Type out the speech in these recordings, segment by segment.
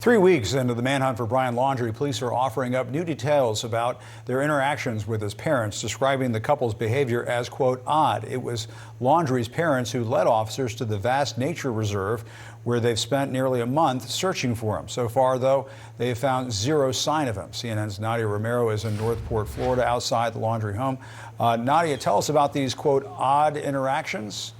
3 weeks into the manhunt for Brian Laundrie, police are offering up new details about their interactions with his parents, describing the couple's behavior as, quote, odd. It was Laundrie's parents who led officers to the vast nature reserve where they've spent nearly a month searching for him. So far, though, they have found zero sign of him. CNN's Nadia Romero is in Northport, Florida, outside the Laundrie home. Nadia, tell us about these, quote, odd interactions.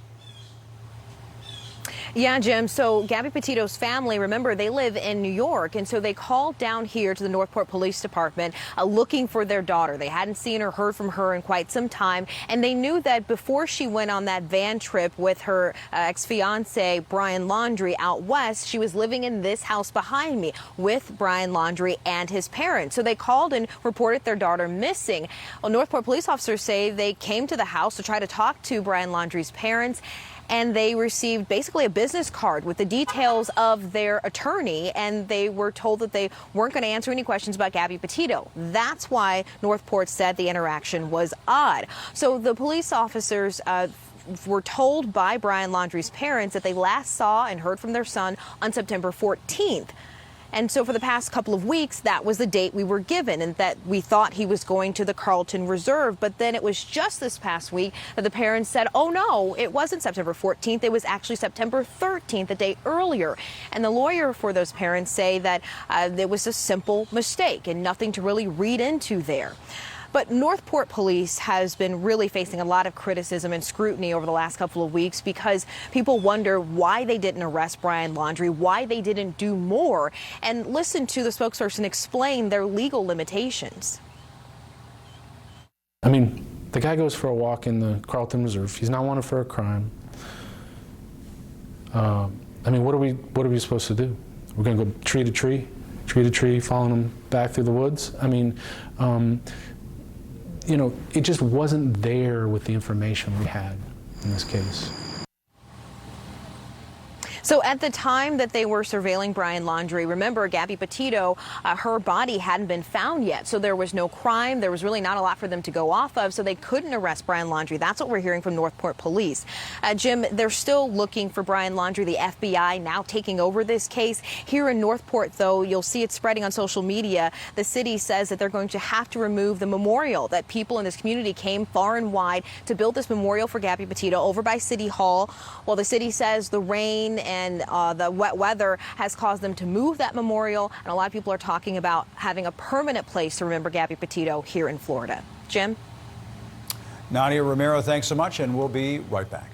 Yeah, Jim. So Gabby Petito's family, remember, they live in New York, and so they called down here to the Northport Police Department looking for their daughter. They hadn't seen or heard from her in quite some time, and they knew that before she went on that van trip with her ex-fiance, Brian Laundrie, out west, she was living in this house behind me with Brian Laundrie and his parents. So they called and reported their daughter missing. Well, Northport police officers say they came to the house to try to talk to Brian Laundrie's parents, and they received basically a business card with the details of their attorney, and they were told that they weren't going to answer any questions about Gabby Petito. That's why Northport said the interaction was odd. So the police officers were told by Brian Laundrie's parents that they last saw and heard from their son on September 14th. And so for the past couple of weeks, that was the date we were given, and that we thought he was going to the Carlton Reserve. But then it was just this past week that the parents said, oh, no, it wasn't September 14th. It was actually September 13th, a day earlier. And the lawyer for those parents say that it was a simple mistake and nothing to really read into there. But Northport Police has been really facing a lot of criticism and scrutiny over the last couple of weeks because people wonder why they didn't arrest Brian Laundrie, why they didn't do more, and listen to the spokesperson explain their legal limitations. I mean, the guy goes for a walk in the Carlton Reserve. He's not wanted for a crime. I mean, what are we supposed to do? We're going to go tree to tree, following him back through the woods? I mean, you know, it just wasn't there with the information we had in this case. So at the time that they were surveilling Brian Laundrie, remember, Gabby Petito, her body hadn't been found yet. So there was no crime. There was really not a lot for them to go off of. So they couldn't arrest Brian Laundrie. That's what we're hearing from Northport Police. Jim, they're still looking for Brian Laundrie, the FBI now taking over this case. Here in Northport, though, you'll see it spreading on social media. The city says that they're going to have to remove the memorial that people in this community came far and wide to build this memorial for Gabby Petito over by City Hall. Well, the city says the rain and the wet weather has caused them to move that memorial, and a lot of people are talking about having a permanent place to remember Gabby Petito here in Florida. Jim? Nadia Romero, thanks so much, and we'll be right back.